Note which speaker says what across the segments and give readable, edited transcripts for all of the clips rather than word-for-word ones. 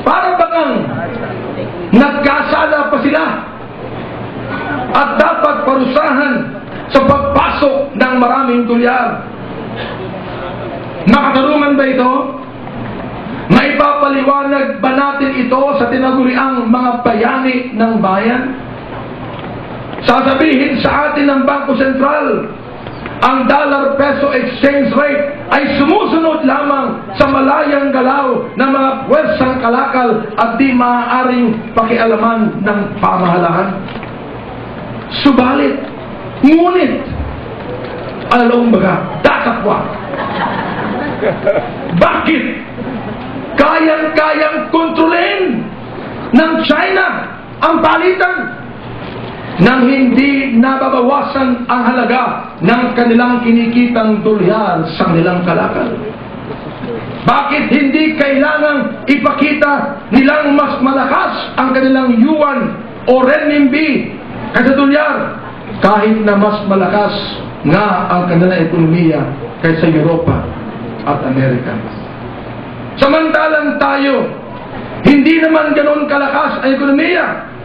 Speaker 1: para bagang nagkasala pa sila at dapat parusahan sa pagpasok ng maraming dolyar. Nakatarungan ba ito? Maipapaliwanag ba natin ito sa tinaguriang mga bayani ng bayan? Sasabihin sa atin ng Bangko Sentral, ang dollar-peso exchange rate ay sumusunod lamang sa malayang galaw ng mga pwersang kalakal at di maaaring pakialaman ng pamahalaan. Subalit, ngunit, alam baga, dakapwa. Bakit kayang-kayang kontrolin ng China ang palitan nang hindi nababawasan ang halaga ng kanilang kinikitang dolyar sa kanilang kalakal? Bakit hindi kailangang ipakita nilang mas malakas ang kanilang yuan o renminbi kaysa dolyar, kahit na mas malakas nga ang kanilang ekonomiya kaysa Europa at Amerika? Samantalang tayo, hindi naman ganoon kalakas ang ekonomiya.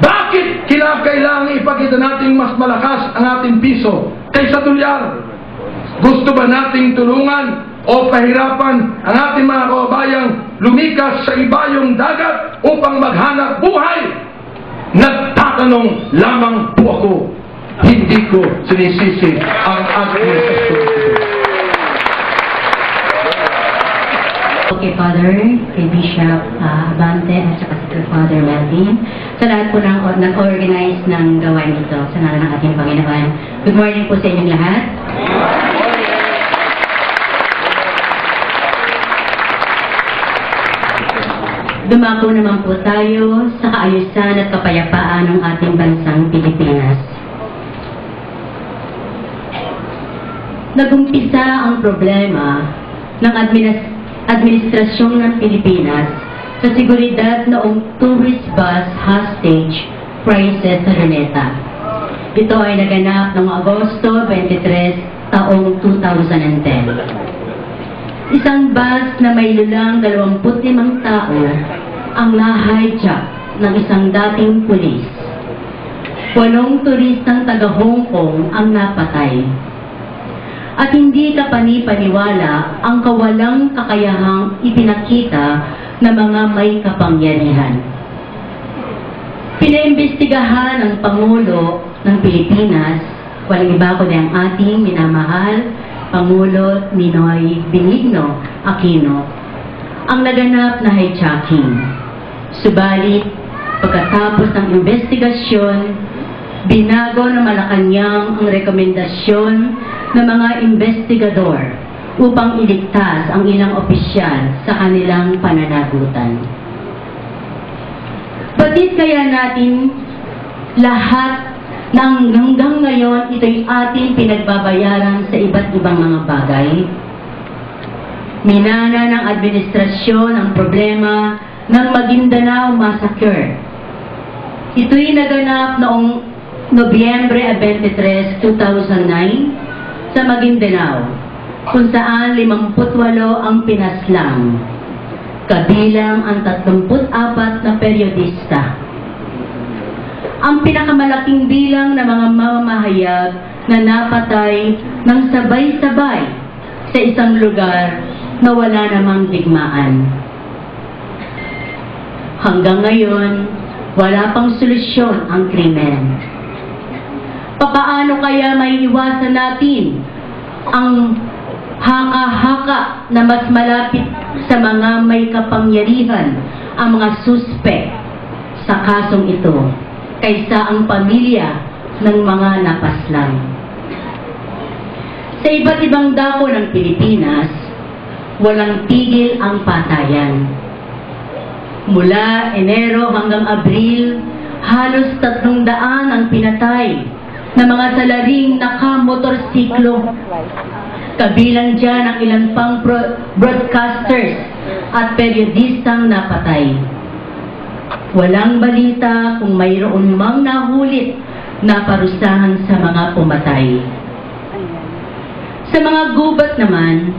Speaker 1: Bakit kinakailangan ipakita natin mas malakas ang ating piso kaysa dolyar? Gusto ba nating tulungan o pahirapan ang ating mga kababayang lumikas sa ibayong dagat upang maghanap buhay? Nagtatanong lamang po ako. Hindi ko sinisisi ang administrasyon.
Speaker 2: Kay Father, kay Bishop Abante at saka si Father Melvin, sa lahat po ng nag-organize ng gawain ito sa ngalan ng ating Panginoon. Good morning po sa inyong lahat. Dumako naman po tayo sa kaayusan at kapayapaan ng ating bansang Pilipinas. Nagumpisa ang problema ng administrasyon ng Pilipinas sa seguridad noong tourist bus hostage crisis sa Luneta. Ito ay naganap noong Agosto 23, taong 2010. Isang bus na may lulang 25 tao ang na-hijack ng isang dating pulis. 8 turistang taga-Hong Kong ang napatay. At hindi kapani-paniwala ang kawalang kakayahang ipinakita ng mga may kapangyarihan. Pinaimbestigahan ng Pangulo ng Pilipinas, walang iba kundi ang ating minamahal Pangulo Ninoy Benigno Aquino, ang naganap na hijacking. Subalit, pagkatapos ng investigasyon, binago ng Malacanang ang rekomendasyon ng mga investigador upang iligtas ang ilang opisyal sa kanilang pananagutan. Batid kaya natin lahat ng hanggang ngayon ito'y ating pinagbabayaran sa iba't ibang mga bagay? Minana ng administrasyon ang problema ng Maguindanao Massacre. Ito'y naganap noong Nobyembre 23, 2009 sa Maguindanao, kung saan 58 ang pinaslang, kabilang ang 34 na periodista. Ang pinakamalaking bilang ng mga mamamahayag na napatay ng sabay-sabay sa isang lugar na wala namang digmaan. Hanggang ngayon, wala pang solusyon ang krimen. Papaano kaya may iwasan natin ang haka-haka na mas malapit sa mga may kapangyarihan ang mga suspect sa kasong ito kaysa ang pamilya ng mga napaslang? Sa iba't ibang dako ng Pilipinas, walang tigil ang patayan. Mula Enero hanggang Abril, halos 300 ang pinatay na mga salaring nakamotorsiklo. Kabilang dyan ang ilan pang broadcasters at periodistang napatay. Walang balita kung mayroon mang nahulit na parusahan sa mga pumatay. Sa mga gubat naman,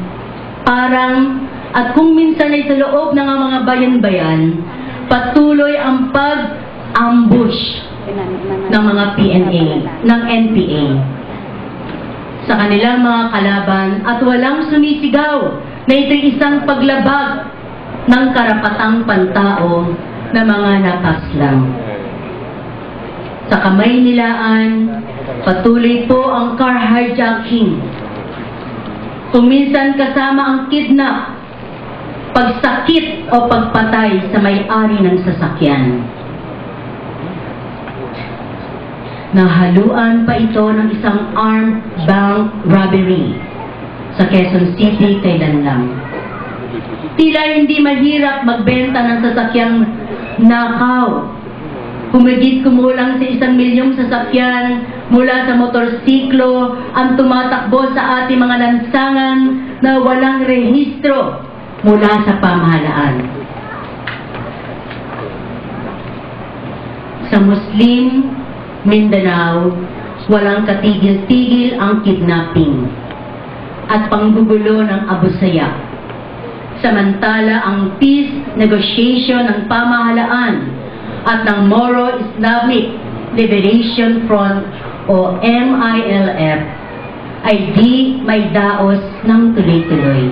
Speaker 2: parang At kung minsan ay sa loob ng mga bayan-bayan, patuloy ang pag-ambush ng mga PNA, ng NPA sa kanilang mga kalaban at walang sumisigaw na ito'y isang paglabag ng karapatang pantao na mga napaslang. Sa kamay nilaan, patuloy po ang car hijacking. Kung minsan kasama ang kidnap, pagsakit o pagpatay sa may-ari ng sasakyan. Nahaluan pa ito ng isang armed bank robbery sa Quezon City kailan lang. Tila hindi mahirap magbenta ng sasakyang nakaw. Humigit kumulang sa 1 milyong sasakyan mula sa motorsiklo ang tumatakbo sa ating mga lansangan na walang rehistro mula sa pamahalaan. Sa Muslim Mindanao, walang katigil-tigil ang kidnapping at panggugulo ng Abu Sayyaf. Samantala, ang peace negotiation ng pamahalaan at ng Moro Islamic Liberation Front o MILF ay di may daos ng tuloy-tuloy.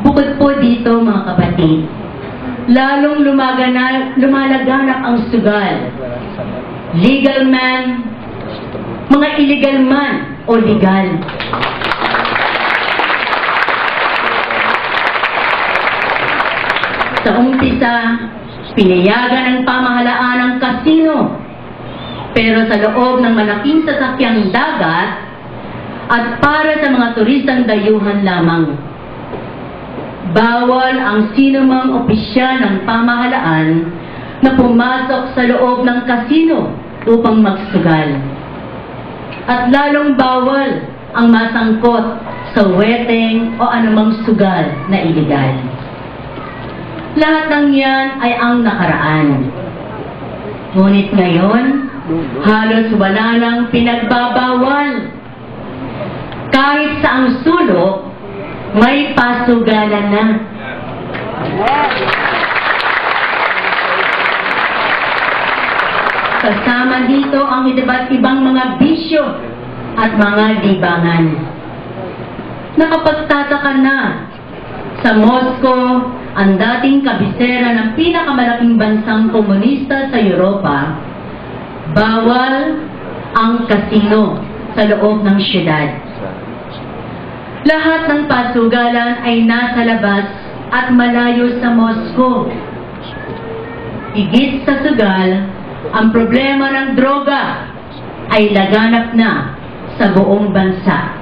Speaker 2: Bukod po dito, mga kapatid, lalong lumalaganap ang sugal. Legal man, mga illegal man o legal. Sa umpisa, pinayagan ng pamahalaan ang kasino, pero sa loob ng malaking sasakyang dagat at para sa mga turistang dayuhan lamang. Bawal ang sinumang opisyal ng pamahalaan na pumasok sa loob ng kasino upang magsugal. At lalong bawal ang masangkot sa weteng o anumang sugal na iligal. Lahat ng yan ay ang nakaraan. Ngunit ngayon, halos wala nang pinagbabawal. Kahit sa ang sulok, may pasugalan na. Kasama dito ang iba't ibang mga bisyo at mga libangan. Nakapagtataka na, sa Moscow, ang dating kabisera ng pinakamalaking bansang komunista sa Europa, bawal ang kasino sa loob ng syudad. Lahat ng pasugalan ay nasa labas at malayo sa Moscow. Higit sa sugal, ang problema ng droga ay laganap na sa buong bansa.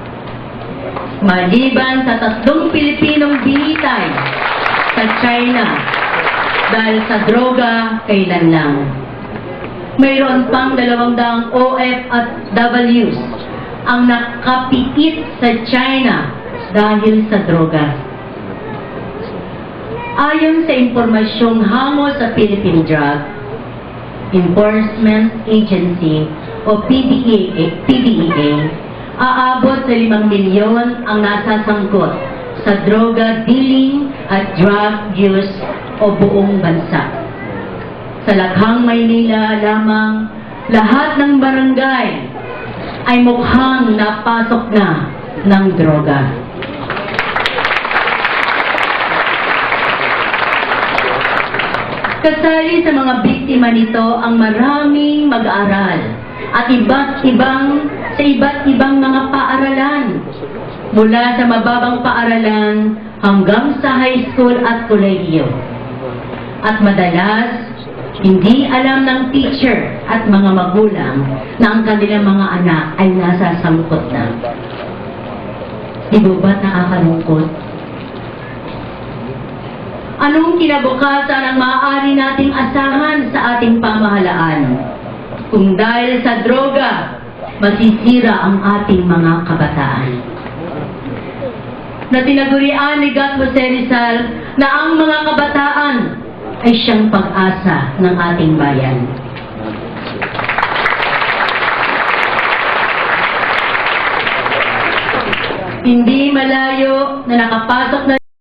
Speaker 2: Maliban sa 3 Pilipinong binitay sa China dahil sa droga kailan lang. Mayroon pang 200 OFWs ang nakapiit sa China dahil sa droga. Ayon sa impormasyong hango sa Philippine Drug Enforcement Agency o PDEA, aabot sa 5 milyon ang nasasangkot sa droga dealing at drug use o buong bansa. Sa Lakhang, Maynila lamang, lahat ng barangay ay mukhang napasok na ng droga. Kasali sa mga biktima nito ang maraming mag-aaral at iba't ibang mga paaralan, mula sa mababang paaralan hanggang sa high school at kolehiyo. At madalas, hindi alam ng teacher at mga magulang na ang kanilang mga anak ay nasasangkot na. Di ba nakakalungkot? Anong kinabukasan ang maaari nating asahan sa ating pamahalaan? Kung dahil sa droga, masisira ang ating mga kabataan. Na tinagurian ni Gat Jose Rizal na ang mga kabataan ay siyang pag-asa ng ating bayan. Hindi malayo na nakapasok na